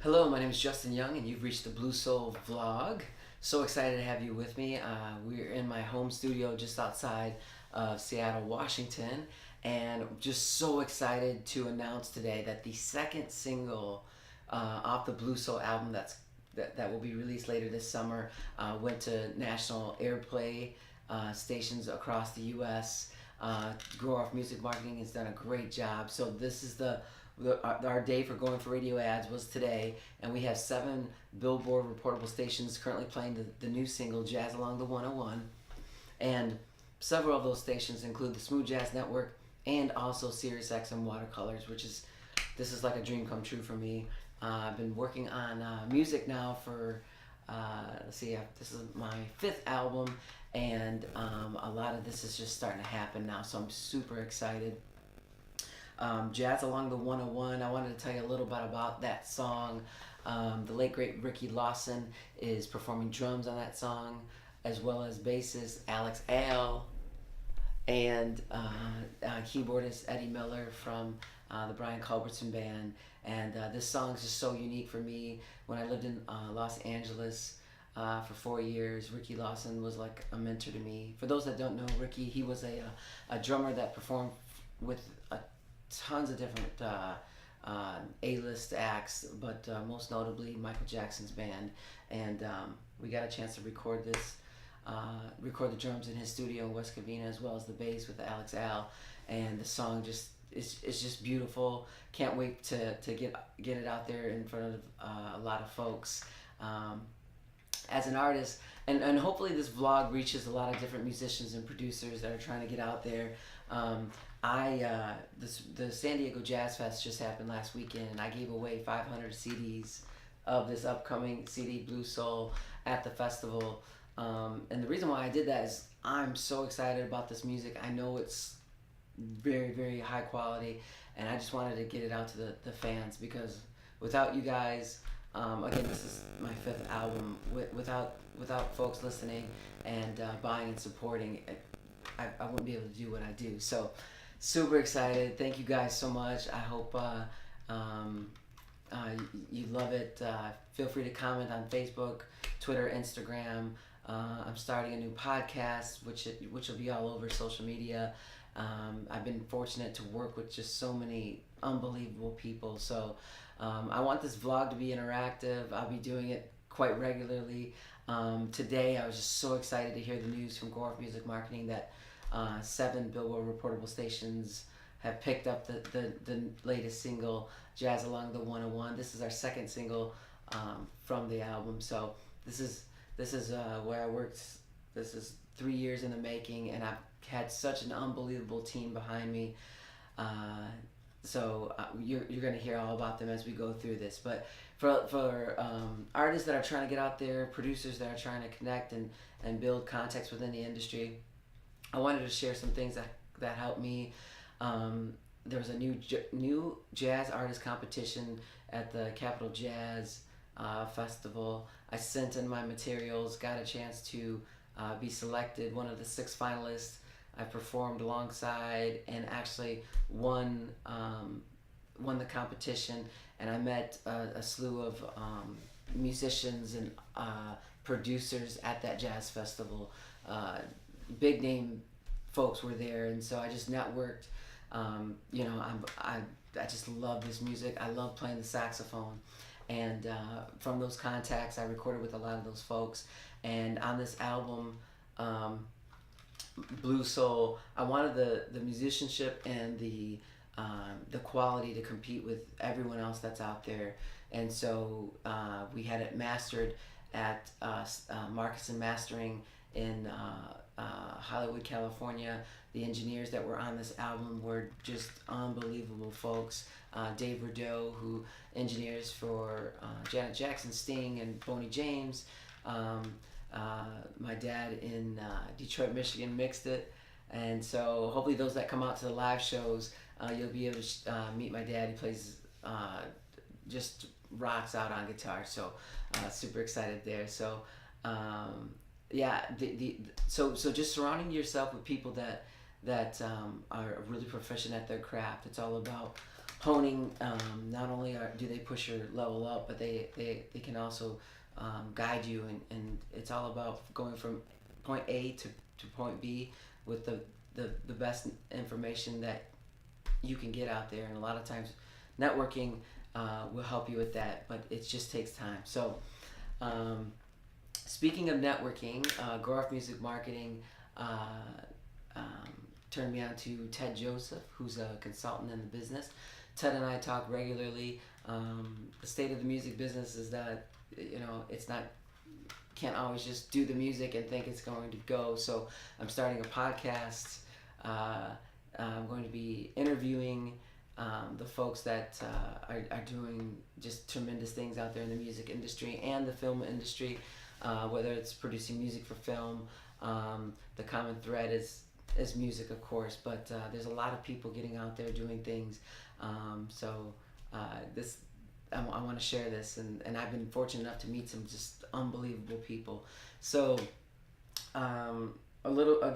Hello, my name is Justin Young, and you've reached the Blue Soul Vlog. So excited to have you with me. We're in my home studio just outside of Seattle, Washington, and just so excited to announce today that the second single off the Blue Soul album that will be released later this summer went to national Airplay stations across the U.S. Grow Off Music Marketing has done a great job. So this is our day for going for radio ads was today, and we have 7 Billboard reportable stations currently playing the new single Jazz Along the 101, and several of those stations include the Smooth Jazz Network and also SiriusXM Watercolors, this is like a dream come true for me. I've been working on music now for this is my 5th album, and a lot of this is just starting to happen now, so I'm super excited. Jazz Along the 101, I wanted to tell you a little bit about that song. The late great Ricky Lawson is performing drums on that song, as well as bassist Alex Al and keyboardist Eddie Miller from the Brian Culbertson Band. And this song is just so unique for me. When I lived in Los Angeles for 4 years, Ricky Lawson was like a mentor to me. For those that don't know Ricky, he was a drummer that performed with tons of different A-list acts, but most notably Michael Jackson's band. And we got a chance to record the drums in his studio in West Covina, as well as the bass with Alex Al. And the song it's just beautiful. Can't wait to get it out there in front of a lot of folks. As an artist, and hopefully this vlog reaches a lot of different musicians and producers that are trying to get out there. The San Diego Jazz Fest just happened last weekend, and I gave away 500 CDs of this upcoming CD, Blue Soul, at the festival. And the reason why I did that is I'm so excited about this music. I know it's very, very high quality, and I just wanted to get it out to the fans, because without you guys, again, this is my 5th album, without folks listening and buying and supporting, I wouldn't be able to do what I do. So super excited. Thank you guys so much. I hope you love it. Feel free to comment on Facebook, Twitter, Instagram. I'm starting a new podcast, which will be all over social media. I've been fortunate to work with just so many unbelievable people. So I want this vlog to be interactive. I'll be doing it quite regularly. Today I was just so excited to hear the news from Grow Off Music Marketing that 7 Billboard reportable stations have picked up the latest single, Jazz Along the 101. This is our 2nd single from the album. So this is where I worked. This is 3 years in the making, and I've had such an unbelievable team behind me. So you're going to hear all about them as we go through this. But for artists that are trying to get out there, producers that are trying to connect and build contacts within the industry, I wanted to share some things that helped me. There was a new jazz artist competition at the Capitol Jazz Festival. I sent in my materials, got a chance to be selected, one of the 6 finalists. I performed alongside and actually won the competition, and I met a slew of musicians and producers at that jazz festival. Big name folks were there, and so I just networked. I just love this music. I love playing the saxophone, and from those contacts, I recorded with a lot of those folks. And on this album, Blue Soul, I wanted the musicianship and the quality to compete with everyone else that's out there. And so we had it mastered at Marcus and Mastering in Hollywood, California. The engineers that were on this album were just unbelievable folks. Dave Rideau, who engineers for Janet Jackson, Sting, and Boney James. My dad in Detroit, Michigan mixed it, and so hopefully those that come out to the live shows, you'll be able to meet my dad. He plays just rocks out on guitar, so super excited there. So yeah, so just surrounding yourself with people that are really proficient at their craft. It's all about honing. Not only do they push your level up, but they can also guide you, and it's all about going from point A to point B with the best information that you can get out there. And a lot of times networking will help you with that, but it just takes time. So speaking of networking, Goroff Music Marketing turned me on to Ted Joseph, who's a consultant in the business. Ted and I talk regularly. The state of the music business is that, it's not, can't always just do the music and think it's going to go. So I'm starting a podcast. I'm going to be interviewing the folks that are doing just tremendous things out there in the music industry and the film industry, whether it's producing music for film. The common thread is music, of course, but there's a lot of people getting out there doing things. I want to share this, and I've been fortunate enough to meet some just unbelievable people. So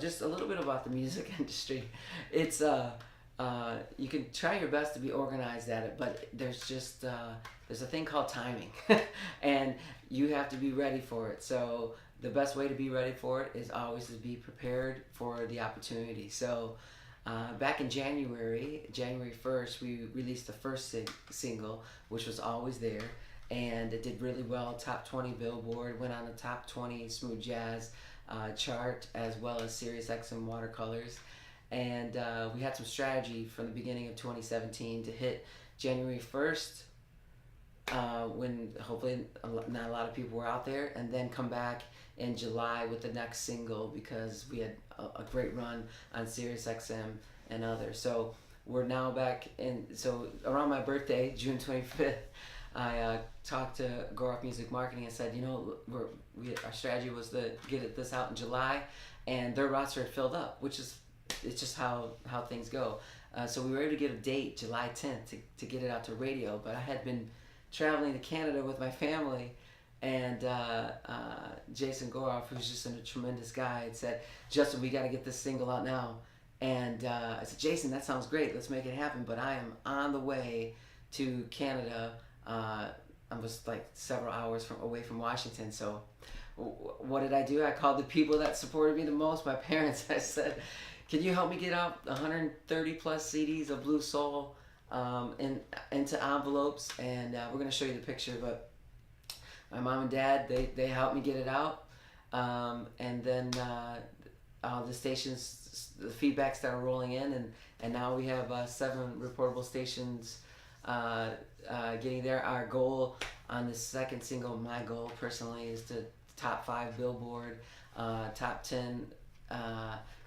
just a little bit about the music industry. It's you can try your best to be organized at it, but there's a thing called timing, and you have to be ready for it. So the best way to be ready for it is always to be prepared for the opportunity. So back in January 1st, we released the first single, which was Always There, and it did really well. Top 20 Billboard, went on the top 20 smooth jazz chart, as well as Sirius XM Watercolors. And we had some strategy from the beginning of 2017 to hit January 1st, when hopefully not a lot of people were out there, and then come back in July with the next single, because we had a great run on Sirius XM and others. So we're now back in. So around my birthday, June 25th, I talked to Goroff Music Marketing and said, our strategy was to get this out in July, and their roster had filled up, it's just how things go. So we were able to get a date, July 10th, to get it out to radio. But I had been traveling to Canada with my family, and Jason Goroff, who's just a tremendous guy, had said, Justin, we got to get this single out now. And I said, Jason, that sounds great. Let's make it happen. But I am on the way to Canada. I was like several hours away from Washington. So what did I do? I called the people that supported me the most, my parents. I said, can you help me get out 130 plus CDs of Blue Soul into envelopes? And we're going to show you the picture. But my mom and dad, they helped me get it out. And then the stations, the feedback started rolling in, and now we have 7 reportable stations getting there. Our goal on the second single, my goal personally, is to top 5 Billboard, top 10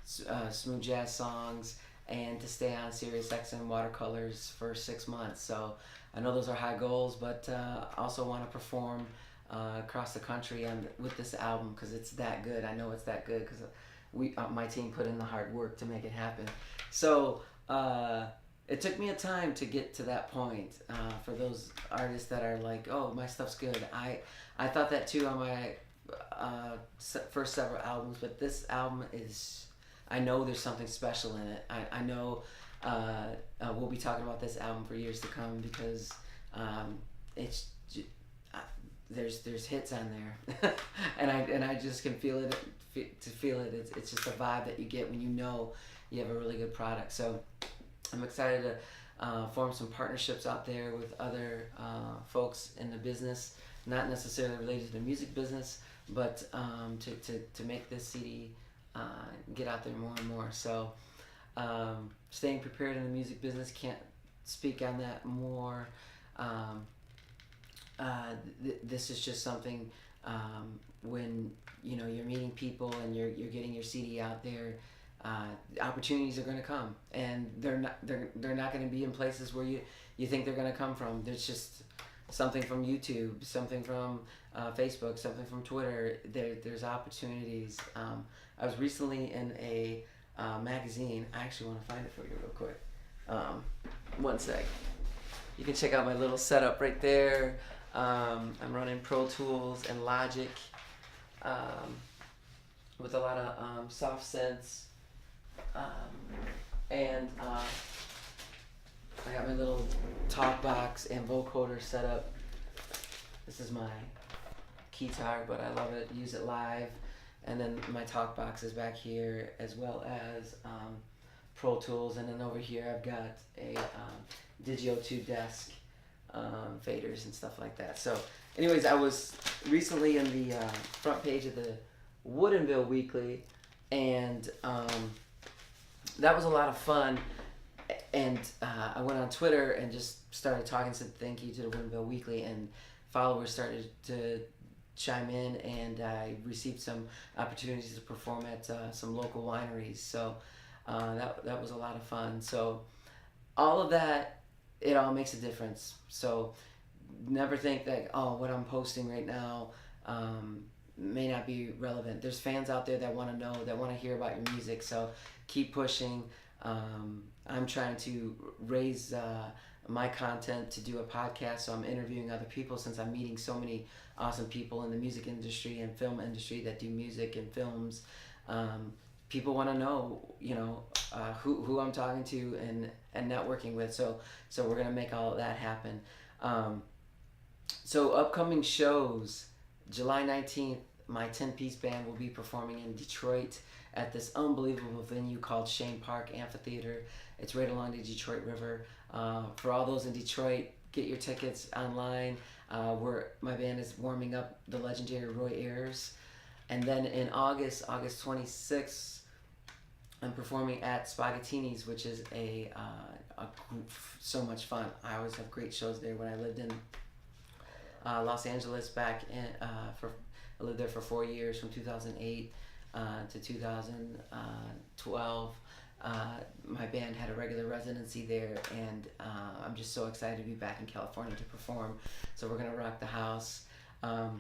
smooth jazz songs, and to stay on Sirius XM Watercolors for 6 months. So I know those are high goals, but also want to perform across the country with this album, because it's that good. I know it's that good because my team put in the hard work to make it happen. So it took me a time to get to that point. For those artists that are like, oh, my stuff's good, I thought that too on my first several albums, but this album is, I know there's something special in it. I know we'll be talking about this album for years to come, because it's there's hits on there, and I just can feel it. It's just a vibe that you get when you have a really good product. So I'm excited to form some partnerships out there with other folks in the business, not necessarily related to the music business, but to make this CD get out there more and more. So staying prepared in the music business, can't speak on that more. This is just something when you're meeting people and you're getting your CD out there. Opportunities are going to come, and they're not going to be in places where you think they're going to come from. There's just something from YouTube, something from Facebook, something from Twitter. There's opportunities. I was recently in a magazine. I actually want to find it for you real quick. One sec. You can check out my little setup right there. I'm running Pro Tools and Logic with a lot of soft synths, and I got my little talk box and vocoder set up. This is my guitar, but I love it. Use it live. And then my talk box is back here, as well as Pro Tools. And then over here I've got a Digio 2 desk, faders and stuff like that. So anyways, I was recently in the front page of the Woodinville Weekly, and that was a lot of fun. And I went on Twitter and just started talking, said thank you to the Woodinville Weekly, and followers started to chime in, and I received some opportunities to perform at some local wineries. So that was a lot of fun. So all of that, it all makes a difference. So never think that, oh, what I'm posting right now may not be relevant. There's fans out there that want to know, that want to hear about your music. So keep pushing. I'm trying to raise my content to do a podcast, so I'm interviewing other people, since I'm meeting so many awesome people in the music industry and film industry that do music and films. People want to know, who I'm talking to and networking with. So we're gonna make all of that happen. So upcoming shows, July 19th, my 10-piece band will be performing in Detroit at this unbelievable venue called Shane Park Amphitheater. It's right along the Detroit River. For all those in Detroit, get your tickets online. My band is warming up the legendary Roy Ayers. And then in August 26th, I'm performing at Spaghettini's, which is a group, so much fun. I always have great shows there. When I lived in Los Angeles back in, I lived there for 4 years, from 2008 to 2012. My band had a regular residency there, and I'm just so excited to be back in California to perform. So we're gonna rock the house. I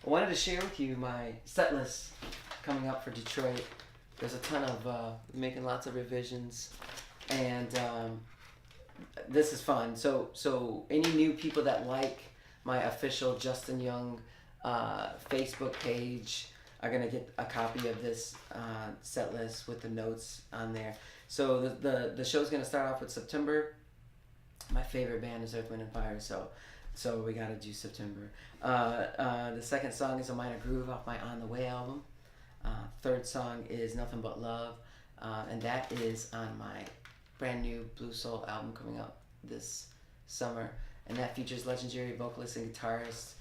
wanted to share with you my set list coming up for Detroit. There's a ton of making lots of revisions, and this is fun. So any new people that like my official Justin Young Facebook page are gonna get a copy of this set list with the notes on there. So the show's gonna start off with September. My favorite band is Earth, Wind and Fire, so we gotta do September. The second song is A Minor Groove off my On the Way album. Third song is Nothin But Love, and that is on my brand new Blue Soul album coming out this summer, and that features legendary vocalist and guitarist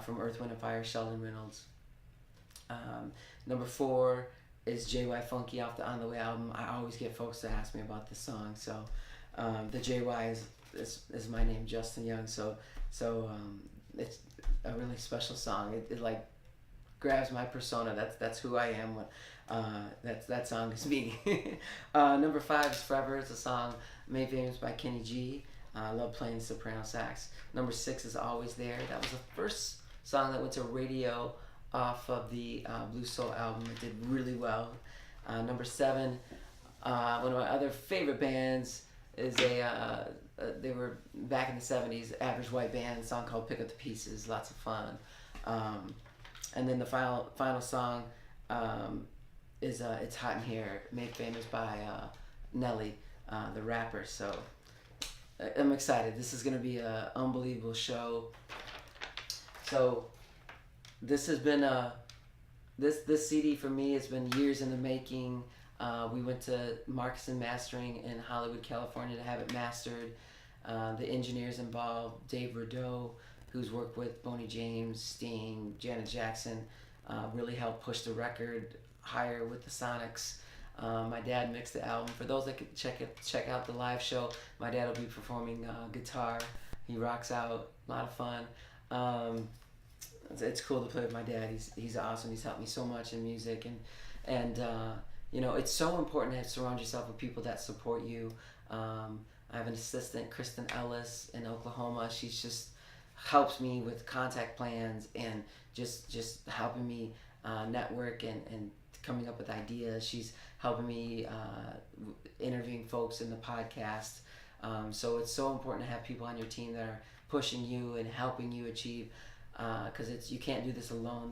from Earth, Wind and Fire, Sheldon Reynolds. Number 4 is JY Funky off the On the Way album. I always get folks to ask me about this song, so the JY is my name, Justin Young, so it's a really special song. It like grabs my persona. That's who I am. That song is me. Number 5 is Forever. It's a song made famous by Kenny G. I love playing soprano sax. Number 6 is Always There. That was the first song that went to radio off of the Blue Soul album. It did really well. Number 7, one of my other favorite bands is they were back in the 70s, Average White Band, a song called Pick Up the Pieces. Lots of fun. And then the final song is It's Hot in Here, made famous by Nelly, the rapper. So I'm excited. This is going to be an unbelievable show. So this has been this CD for me has been years in the making. We went to Marcus and Mastering in Hollywood, California to have it mastered. The engineers involved, Dave Rideau, who's worked with Boney James, Sting, Janet Jackson, really helped push the record higher with the Sonics. My dad mixed the album. For those that could check out the live show, my dad will be performing guitar. He rocks out, a lot of fun. It's cool to play with my dad. He's awesome. He's helped me so much in music, and it's so important to surround yourself with people that support you. I have an assistant, Kristen Ellis, in Oklahoma. She's just helps me with contact plans and just helping me network and coming up with ideas. She's helping me interviewing folks in the podcast. So it's so important to have people on your team that are pushing you and helping you achieve, because you can't do this alone.